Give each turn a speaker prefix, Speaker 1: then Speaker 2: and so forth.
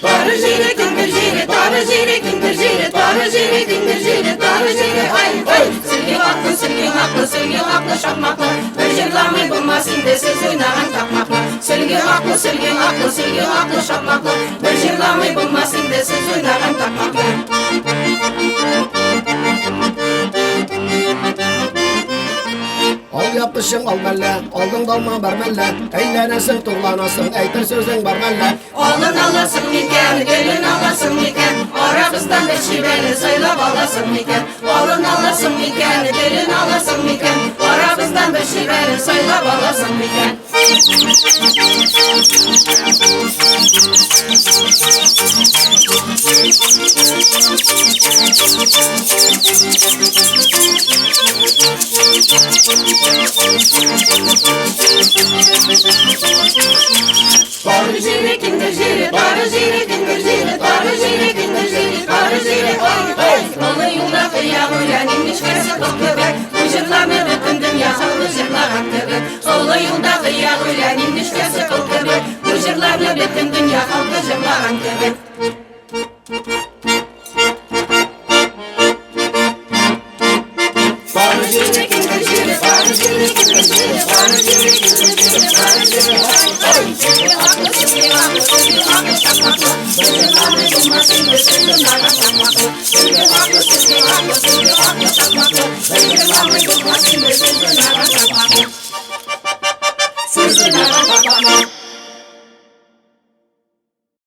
Speaker 1: Tarı jire gündür jire, tarı jire gündür jire, tarı jire gündür jire, tarı jire ay ay. Sülgün haklı, şapmaklı. Bir jırlamayı bulmasın de siz oynağın takmaklı. Sülgün haklı, şapmaklı. Bir jırlamayı bulmasın de siz oynağın takmaklı.
Speaker 2: Al yapışın al melle, aldın dalma bermelle. Eğlenesin tuğlanasın, eytir sözün bermelle.
Speaker 1: Oğlun alasın miken, gelin alasın miken. Aramızdan bir şiveni söylep alasın miken. Oğlun alasın miken, gelin alasın miken. Aramızdan bir şiveni söylep alasın miken. Tarı jire gündür jire, tarı jire gündür jire, tarı jire gündür jire, tarı jire ay ay. Dolu yolda kıyağı ulan inmiş kese kokluber. Bu jırlarını bütün dünya sallı jırlar hakkıdır. Dolu yolda kıyağı ulan inmiş kese kokluber. Bu jırlarını bütün dünya halkı jırlar hakkıdır. Tarı jire gündür jire, tarı jire gündür jire, tarı jire gündür jire, tarı jire ay ay. Sülgün haklı, şapmaklı. Bir jırlamayı bulmasın de siz oynağın takmaklı. Sülgün haklı, şapmaklı. Bir jırlamayı bulmasın de siz oynağın takmaklı. Siz oynağın takmaklı.